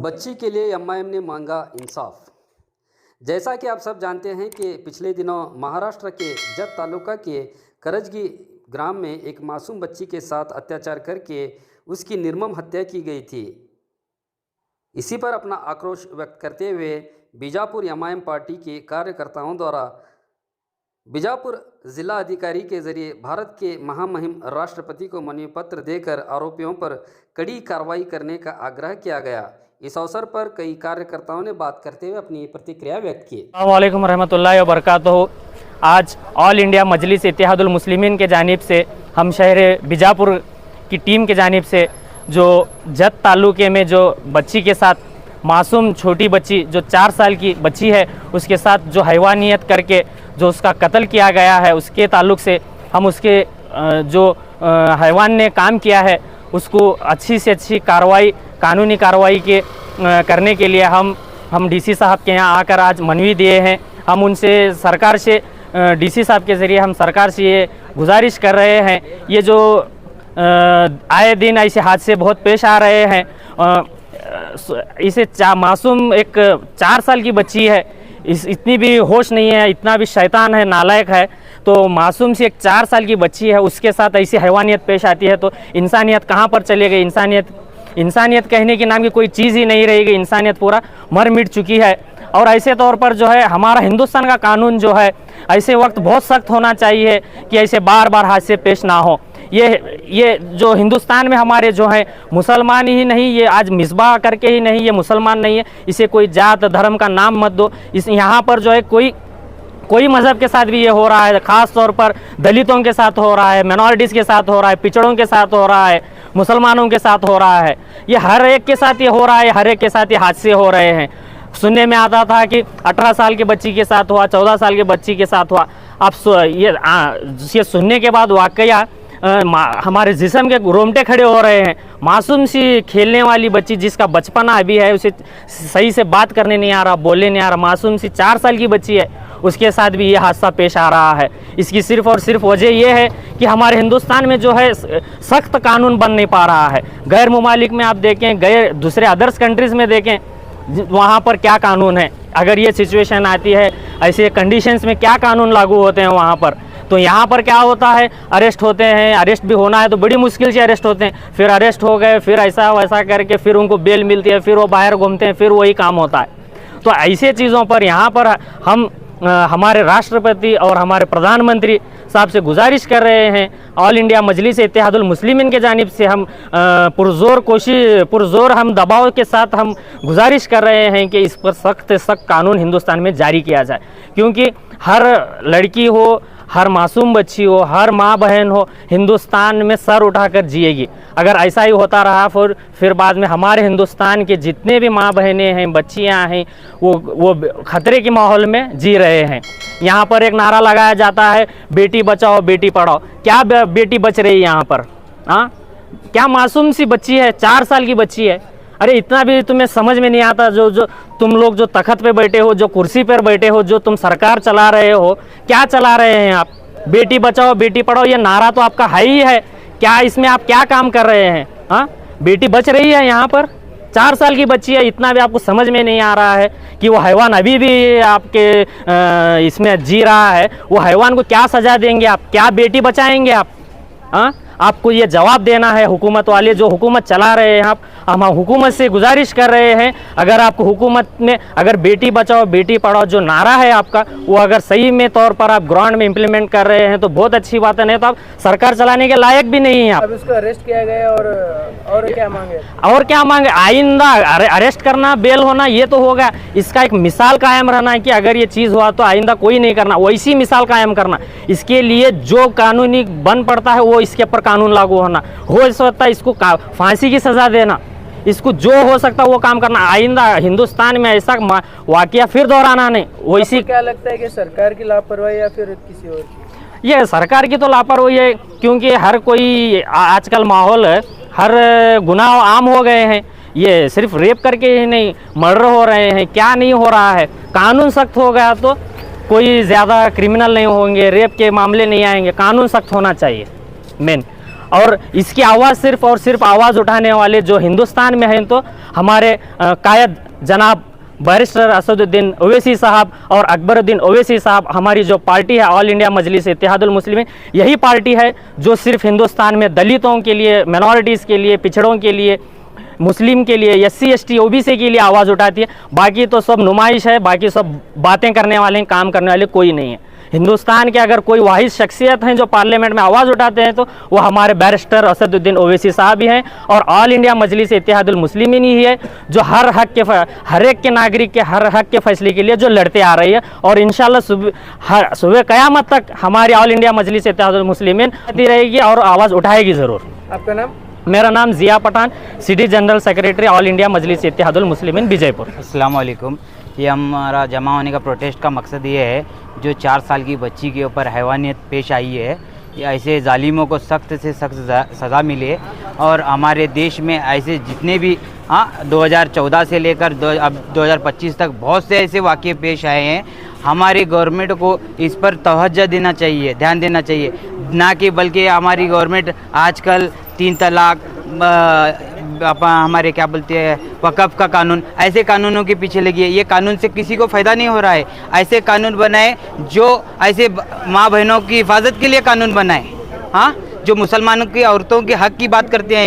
बच्ची के लिए एमआईएम ने मांगा इंसाफ। जैसा कि आप सब जानते हैं कि पिछले दिनों महाराष्ट्र के जत तालुका के करजगी ग्राम में एक मासूम बच्ची के साथ अत्याचार करके उसकी निर्मम हत्या की गई थी। इसी पर अपना आक्रोश व्यक्त करते हुए बीजापुर एमआईएम पार्टी के कार्यकर्ताओं द्वारा बीजापुर जिला अधिकारी के जरिए भारत के महामहिम राष्ट्रपति को मनवी पत्र देकर आरोपियों पर कड़ी कार्रवाई करने का आग्रह किया गया। इस अवसर पर कई कार्यकर्ताओं ने बात करते हुए अपनी प्रतिक्रिया व्यक्त की। अस्सलाम वालेकुम रहमतुल्लाहि व बरकातहू। आज ऑल इंडिया मजलिस इत्तेहादुल मुस्लिमीन के जानिब से हम शहर बीजापुर की टीम के जानिब से जो जत तालुके में जो बच्ची के साथ मासूम छोटी बच्ची जो 4 साल की बच्ची है उसके साथ जो हैवानियत करके जो उसका कत्ल किया गया है उसके ताल्लुक से हम उसके जो हैवान ने काम किया है उसको अच्छी से अच्छी कार्रवाई कानूनी कार्रवाई के करने के लिए हम डीसी साहब के यहाँ आकर आज मनवी दिए हैं। हम उनसे सरकार से डीसी साहब के ज़रिए हम सरकार से ये गुजारिश कर रहे हैं, ये जो आए दिन ऐसे हादसे बहुत पेश आ रहे हैं। इसे मासूम एक 4 साल की बच्ची है, इतनी भी होश नहीं है, इतना भी शैतान है, नालायक है, तो मासूम सी एक 4 साल की बच्ची है उसके साथ ऐसी हैवानियत पेश आती है तो इंसानियत कहाँ पर चली गई। इंसानियत कहने के नाम की कोई चीज़ ही नहीं रहेगी। इंसानियत पूरा मर मिट चुकी है। और ऐसे तौर पर जो है हमारा हिंदुस्तान का कानून जो है ऐसे वक्त बहुत सख्त होना चाहिए कि ऐसे बार बार हादसे पेश ना हो। ये जो हिंदुस्तान में हमारे जो है मुसलमान ही नहीं, ये आज मिसबा करके ही नहीं, ये मुसलमान नहीं है, इसे कोई जात धर्म का नाम मत दो। इस यहाँ पर जो है कोई मज़हब के साथ भी ये हो रहा है, ख़ास तौर पर दलितों के साथ हो रहा है, माइनॉरिटीज़ के साथ हो रहा है, पिछड़ों के साथ हो रहा है, मुसलमानों के साथ हो रहा है। ये हर एक के साथ ये हो रहा है, हर एक के साथ ये हादसे हो रहे हैं। सुनने में आता था कि 18 साल के बच्ची के साथ हुआ, 14 साल के बच्ची के साथ हुआ। अब ये सुनने के बाद वाकया हमारे जिस्म के रोमटे खड़े हो रहे हैं। मासूम सी खेलने वाली बच्ची जिसका बचपना अभी है, उसे सही से बात करने नहीं आ रहा, बोलने नहीं आ रहा, मासूम सी 4 साल की बच्ची है, उसके साथ भी ये हादसा पेश आ रहा है। इसकी सिर्फ़ और सिर्फ वजह यह है कि हमारे हिंदुस्तान में जो है सख्त कानून बन नहीं पा रहा है। गैर मुमालिक में आप देखें, दूसरे अदर्स कंट्रीज़ में देखें, वहाँ पर क्या कानून है। अगर ये सिचुएशन आती है, ऐसे कंडीशंस में क्या कानून लागू होते हैं वहाँ पर, तो यहाँ पर क्या होता है, अरेस्ट होते हैं। अरेस्ट भी होना है तो बड़ी मुश्किल से अरेस्ट होते हैं, फिर अरेस्ट हो गए, फिर ऐसा वैसा करके फिर उनको बेल मिलती है, फिर वो बाहर घूमते हैं, फिर वही काम होता है। तो ऐसे चीज़ों पर यहाँ पर हम हमारे राष्ट्रपति और हमारे प्रधानमंत्री साहब से गुजारिश कर रहे हैं। ऑल इंडिया मजलिस इत्तेहादुल मुस्लिमीन के जानिब से हम पुरजोर हम दबाव के साथ हम गुजारिश कर रहे हैं कि इस पर सख्त से सख्त कानून हिंदुस्तान में जारी किया जाए, क्योंकि हर लड़की हो, हर मासूम बच्ची हो, हर माँ बहन हो, हिंदुस्तान में सर उठाकर जिएगी। अगर ऐसा ही होता रहा फिर बाद में हमारे हिंदुस्तान के जितने भी माँ बहनें हैं, बच्चियाँ हैं, वो खतरे के माहौल में जी रहे हैं। यहाँ पर एक नारा लगाया जाता है, बेटी बचाओ बेटी पढ़ाओ। क्या बेटी बच रही है यहाँ पर? हाँ, क्या मासूम सी बच्ची है, 4 साल की बच्ची है। अरे इतना भी तुम्हें समझ में नहीं आता? जो तुम लोग जो तख्त पे बैठे हो, जो कुर्सी पर बैठे हो, जो तुम सरकार चला रहे हो, क्या चला रहे हैं आप? बेटी बचाओ बेटी पढ़ाओ, ये नारा तो आपका है ही है। क्या इसमें आप क्या काम कर रहे हैं? हाँ, बेटी बच रही है यहाँ पर, 4 साल की बच्ची है, इतना भी आपको समझ में नहीं आ रहा है कि वो हैवान अभी भी आपके इसमें जी रहा है। वो हैवान को क्या सजा देंगे आप? क्या बेटी बचाएंगे आप? हाँ, आपको ये जवाब देना है। हुकूमत वाले जो हुकूमत चला रहे हैं, हम हुकूमत से गुजारिश कर रहे हैं, अगर आपको हुकूमत में अगर बेटी बचाओ बेटी पढ़ाओ जो नारा है आपका, वो अगर सही में तौर पर आप ग्राउंड में इम्प्लीमेंट कर रहे हैं तो बहुत अच्छी बात है, नहीं तो आप सरकार चलाने के लायक भी नहीं है आप। अब इसको अरेस्ट किया गया और क्या मांगे? और क्या मांगे? आइंदा अरेस्ट करना, बेल होना, ये तो होगा। इसका एक मिसाल कायम रहना है कि अगर ये चीज़ हुआ तो आइंदा कोई नहीं करना, वैसी मिसाल कायम करना। इसके लिए जो कानूनी बन पड़ता है वो इसके ऊपर कानून लागू होना, हो सकता है इसको फांसी की सज़ा देना, इसको जो हो सकता है वो काम करना। आइंदा हिंदुस्तान में ऐसा वाकया फिर दोहराना नहीं। वैसी क्या लगता है कि सरकार की लापरवाही या फिर किसी और की? ये सरकार की तो लापरवाही है, क्योंकि हर कोई आजकल माहौल हर गुनाह आम हो गए हैं। ये सिर्फ रेप करके ही नहीं, मर्डर हो रहे हैं, क्या नहीं हो रहा है। कानून सख्त हो गया तो कोई ज़्यादा क्रिमिनल नहीं होंगे, रेप के मामले नहीं आएंगे। कानून सख्त होना चाहिए मेन। और इसकी आवाज़ सिर्फ और सिर्फ आवाज़ उठाने वाले जो हिंदुस्तान में हैं तो हमारे कायद जनाब बैरिस्टर असदुद्दीन ओवैसी साहब और अकबरुद्दीन ओवैसी साहब, हमारी जो पार्टी है ऑल इंडिया मजलिस इत्तेहादुल मुस्लिमीन, यही पार्टी है जो सिर्फ हिंदुस्तान में दलितों के लिए, मिनॉरिटीज़ के लिए, पिछड़ों के लिए, मुस्लिम के लिए, SC ST OBC के लिए आवाज़ उठाती है। बाकी तो सब नुमाइश है, बाकी सब बातें करने वाले हैं, काम करने वाले कोई नहीं है। हिंदुस्तान के अगर कोई वाहिद शख्सियत हैं जो पार्लियामेंट में आवाज़ उठाते हैं तो वो हमारे बैरिस्टर असदुद्दीन ओवैसी साहब ही हैं और ऑल इंडिया मजलिस इत्तेहादुल मुस्लिमीन ही है जो हर एक के नागरिक के हर हक के फैसले के लिए जो लड़ते आ रही है। और इंशाल्लाह सुबह क़यामत तक हमारी ऑल इंडिया मजलिस इत्तेहादुल मुस्लिमीन आती रहेगी और आवाज़ उठाएगी ज़रूर। आपका नाम? मेरा नाम Zia Pathan, city general secretary all India Majlis Ittehadul Muslimeen Vijaypur. अस्सलाम वालेकुम। ये हमारा जमा होने का प्रोटेस्ट का मकसद ये है जो 4 साल की बच्ची के ऊपर हैवानियत पेश आई है, ये ऐसे जालिमों को सख्त से सख्त सज़ा मिले और हमारे देश में ऐसे जितने भी 2014 से लेकर अब 2025 तक बहुत से ऐसे वाक़े पेश आए हैं। हमारी गवर्नमेंट को इस पर तवज्जो देना चाहिए, ध्यान देना चाहिए, ना कि बल्कि हमारी गवर्नमेंट आजकल 3 तलाक, हमारे क्या बोलते हैं वक़्फ़ का कानून, ऐसे कानूनों के पीछे लगी है। ये कानून से किसी को फ़ायदा नहीं हो रहा है। ऐसे कानून बनाए जो ऐसे माँ बहनों की हिफाजत के लिए कानून बनाए, हाँ, जो मुसलमानों की औरतों के हक़ की बात करते हैं।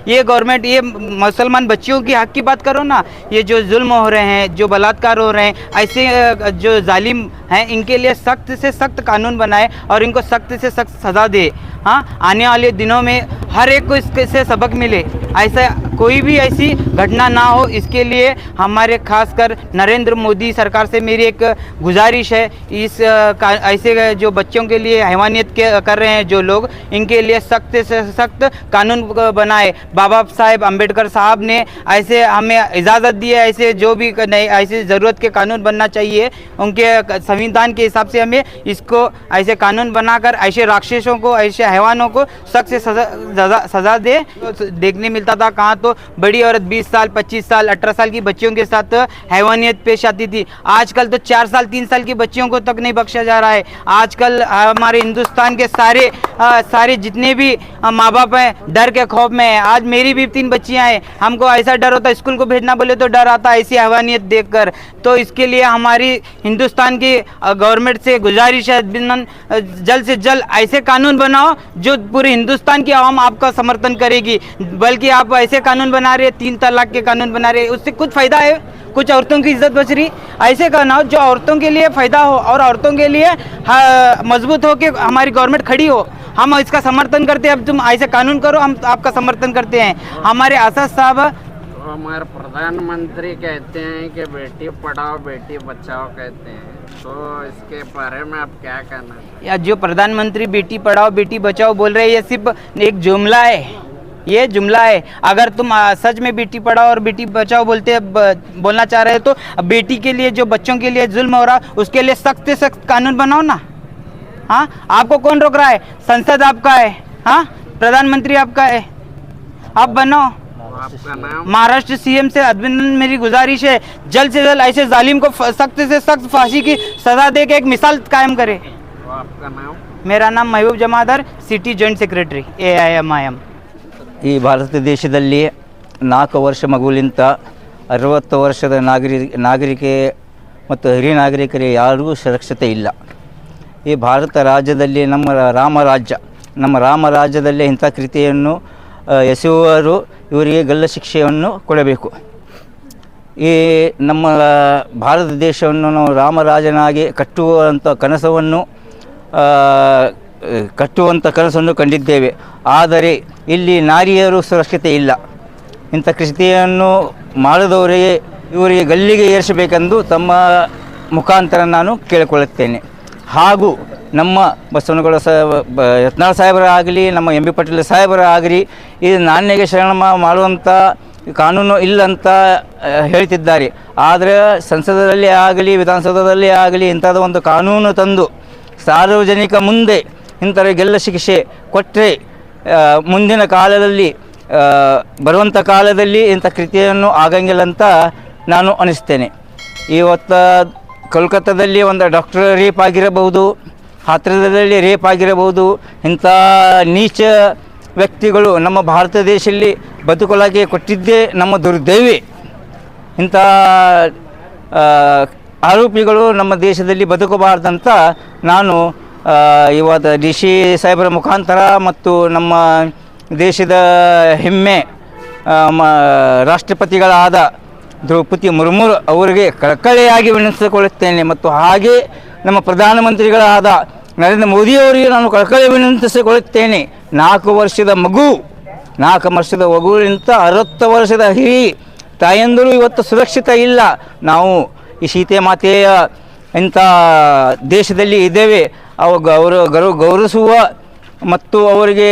ये गवर्नमेंट ये मुसलमान बच्चियों की हक़ की बात करो ना। ये जो जुल्म हो रहे हैं, जो बलात्कार हो रहे हैं, ऐसे जो जालिम हैं इनके लिए सख्त से सख्त कानून बनाए और इनको सख्त से सख्त सज़ा दे। हाँ, आने वाले दिनों में हर एक को इससे सबक मिले, ऐसा कोई भी ऐसी घटना ना हो, इसके लिए हमारे खासकर नरेंद्र मोदी सरकार से मेरी एक गुजारिश है। ऐसे जो बच्चों के लिए हैवानियत कर रहे हैं जो लोग, इनके लिए सख्त से सख्त कानून बनाए। बाबा साहेब अम्बेडकर साहब ने ऐसे हमें इजाज़त दी है, ऐसे जो भी नए ऐसे ज़रूरत के कानून बनना चाहिए उनके संविधान के हिसाब से हमें इसको ऐसे कानून बनाकर ऐसे राक्षसों को, ऐसे हैवानों को सख्त से सज़ा दे। देखने मिलता था कहाँ तो बड़ी औरत 20 साल, 25 साल, 18 साल की बच्चियों के साथ हैवानियत पेश आती थी। आजकल तो 4 साल, 3 साल की बच्चियों को तक नहीं बख्शा जा रहा है। आजकल हमारे हिंदुस्तान के सारे जितने भी माँ बाप हैं डर के खौफ में है। आज मेरी भी 3 बच्चियाँ हैं, हमको ऐसा डर होता है, स्कूल को भेजना बोले तो डर आता है ऐसी हैवानियत देखकर। तो इसके लिए हमारी हिंदुस्तान की गवर्नमेंट से गुजारिश है, जल्द से जल्द ऐसे कानून बनाओ जो पूरे हिंदुस्तान की आवाम आपका समर्थन करेगी। बल्कि आप ऐसे कानून बना रहे, 3 तलाक के कानून बना रहे, उससे कुछ फ़ायदा है? कुछ औरतों की इज्जत बच रही? ऐसे करना हो जो औरतों के लिए फ़ायदा हो और औरतों के लिए मजबूत हो कि हमारी गवर्नमेंट खड़ी हो। हम इसका समर्थन करते हैं। अब तुम ऐसे कानून करो, हम आपका समर्थन करते हैं। हमारे आसाद साहब, हमारे प्रधानमंत्री कहते हैं कि बेटी पढ़ाओ बेटी बचाओ कहते हैं, तो इसके बारे में आप क्या कहना है? या जो प्रधानमंत्री बेटी पढ़ाओ बेटी बचाओ बोल रहे हैं, ये सिर्फ एक जुमला है, ये जुमला है। अगर तुम सच में बेटी पढ़ाओ और बेटी बचाओ बोलना चाह रहे हो तो बेटी के लिए, जो बच्चों के लिए जुल्म हो रहा, उसके लिए सख्त से सख्त कानून बनाओ ना। हाँ, आपको कौन रोक रहा है? संसद आपका है, हाँ, प्रधानमंत्री आपका है, आप बनाओ। आपका नाम? महाराष्ट्र CM से अभिनंदन, मेरी गुजारिश है जल्द से जल्द ऐसे जालिम को सख्त से सख्त फांसी की सजा दे के एक मिसाल कायम करे। आपका नाम? मेरा नाम महबूब जमादार, सिटी जॉइंट सेक्रेटरी AIMIM। ಈ ಭಾರತ ದೇಶದಲ್ಲಿ 4 ವರ್ಷ ಮಗುವಿಂದ 60 ವರ್ಷದ ನಾಗರಿಕೆ ಮತ್ತು ಹಿರಿಯ ನಾಗರಿಕರಿಗೆ ಯಾರಿಗೂ ಸುರಕ್ಷತೆ ಇಲ್ಲ. ಈ ಭಾರತ ರಾಜ್ಯದಲ್ಲಿ ನಮ್ಮ ರಾಮರಾಜ್ಯದಲ್ಲಿ ಇಂಥ ಕೃತಿಯನ್ನು ಎಸೆಯುವವರು ಇವರಿಗೆ ಗಲ್ಲ ಶಿಕ್ಷೆಯನ್ನು ಕೊಡಬೇಕು. ಈ ನಮ್ಮ ಭಾರತ ದೇಶವನ್ನು ನಾವು ರಾಮರಾಜನಾಗಿ ಕಟ್ಟುವಂಥ ಕನಸನ್ನು ಕಂಡಿದ್ದೇವೆ. ಆದರೆ ಇಲ್ಲಿ ನಾರಿಯರು ಸುರಕ್ಷತೆ ಇಲ್ಲ. ಇಂಥ ಕೃತಿಯನ್ನು ಮಾಡಿದವರಿಗೆ ಇವರಿಗೆ ಗಲ್ಲಿಗೆ ಏರಿಸಬೇಕೆಂದು ತಮ್ಮ ಮುಖಾಂತರ ನಾನು ಕೇಳಿಕೊಳ್ಳುತ್ತೇನೆ. ಹಾಗೂ ನಮ್ಮ ಬಸವನಗೌಡ ಯತ್ನಾಳ್ ಸಾಹೇಬರಾಗಲಿ, ನಮ್ಮ MB ಪಾಟೀಲ್ ಸಾಹೇಬರಾಗಲಿ ಇದು ನಾಣ್ಯಗೆ ಶರಣ ಮಾಡುವಂಥ ಕಾನೂನು ಇಲ್ಲಂತ ಹೇಳ್ತಿದ್ದಾರೆ. ಆದರೆ ಸಂಸದರಲ್ಲಿ ಆಗಲಿ ವಿಧಾನಸೌಧದಲ್ಲಿ ಆಗಲಿ ಇಂಥದ್ದು ಒಂದು ಕಾನೂನು ತಂದು ಸಾರ್ವಜನಿಕ ಮುಂದೆ ಇಂಥವರಿಗೆಲ್ಲ ಶಿಕ್ಷೆ ಕೊಟ್ಟರೆ ಮುಂದಿನ ಕಾಲದಲ್ಲಿ ಬರುವಂಥ ಕಾಲದಲ್ಲಿ ಇಂಥ ಕೃತಿಯನ್ನು ಆಗಂಗಿಲ್ಲ ಅಂತ ನಾನು ಅನಿಸ್ತೇನೆ. ಇವತ್ತು ಕೋಲ್ಕತ್ತಾದಲ್ಲಿ ಒಂದು ಡಾಕ್ಟರ್ ರೇಪ್ ಆಗಿರಬಹುದು, ಹತ್ತಿರದಲ್ಲಿ ರೇಪ್ ಆಗಿರಬಹುದು. ಇಂಥ ನೀಚ ವ್ಯಕ್ತಿಗಳು ನಮ್ಮ ಭಾರತ ದೇಶದಲ್ಲಿ ಬದುಕಲಾಗಿ ಕೊಟ್ಟಿದ್ದೇ ನಮ್ಮ ದುರ್ದೈವಿ. ಇಂಥ ಆರೋಪಿಗಳು ನಮ್ಮ ದೇಶದಲ್ಲಿ ಬದುಕಬಾರ್ದಂತ ನಾನು ಇವತ್ತು ಡಿ ಸಿ ಸಾಹೇಬರ ಮುಖಾಂತರ ಮತ್ತು ನಮ್ಮ ದೇಶದ ಹೆಮ್ಮೆ ರಾಷ್ಟ್ರಪತಿಗಳಾದ ದ್ರೌಪದಿ ಮುರ್ಮು ಅವರಿಗೆ ಕಳಕಳಿಯಾಗಿ ವಿನಂತಿಸಿಕೊಳ್ಳುತ್ತೇನೆ. ಮತ್ತು ಹಾಗೆ ನಮ್ಮ ಪ್ರಧಾನಮಂತ್ರಿಗಳಾದ ನರೇಂದ್ರ ಮೋದಿಯವರಿಗೆ ನಾನು ಕಳಕಳಿ ವಿನಂತಿಸಿಕೊಳ್ಳುತ್ತೇನೆ. 4 ವರ್ಷದ ಮಗುವಿನಿಂದ 60 ವರ್ಷದ ಹಿರಿ ತಾಯಂದಿರು ಇವತ್ತು ಸುರಕ್ಷಿತ ಇಲ್ಲ. ನಾವು ಈ ಸೀತೆ ಮಾತೆಯ ಇಂಥ ದೇಶದಲ್ಲಿ ಇದ್ದೇವೆ. ಅವರು ಗೌರವಿಸುವ ಮತ್ತು ಅವರಿಗೆ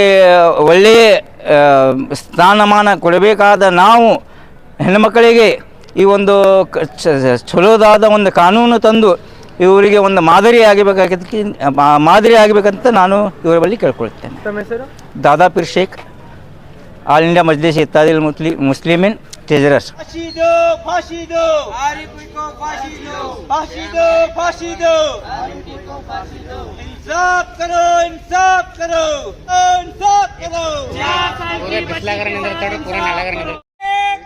ಒಳ್ಳೆಯ ಸ್ಥಾನಮಾನ ಕೊಡಬೇಕಾದ ನಾವು ಹೆಣ್ಣುಮಕ್ಕಳಿಗೆ ಈ ಒಂದು ಚಲೋದಾದ ಒಂದು ಕಾನೂನು ತಂದು ಇವರಿಗೆ ಒಂದು ಮಾದರಿ ಆಗಬೇಕಂತ ನಾನು ಇವರ ಬಳಿ ಕೇಳ್ಕೊಳ್ತೇನೆ. ತಮ್ಮ ಹೆಸರು? दादा पीर शेख, ऑल इंडिया मजलिस इत्तेहादुल मुस्लिमीन ट्रेजरर. फांसी दो, फांसी दो, आरिफी को फांसी दो, फांसी दो, फांसी दो, आरिफी को फांसी दो. इंसाफ करो, इंसाफ करो, इंसाफ करो. 4 साल की बच्ची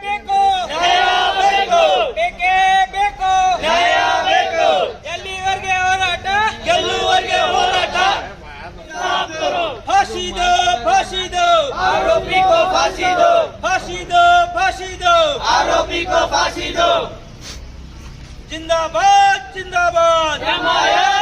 ಬೇಕು ನ್ಯಾಯ ಬೇಕು, ಬೇಕೇ ಬೇಕು ನ್ಯಾಯ ಬೇಕು. ಎಲ್ಲಿವರೆಗೆ ಹೋರಾಟ? ಗೆಲ್ಲುವರೆಗೆ ಹೋರಾಟ. फांसी दो, फांसी दो, आरोपी को फांसी दो, फांसी दो, फांसी दो, आरोपी को फांसी दो. जिंदाबाद, जिंदाबाद, जमाया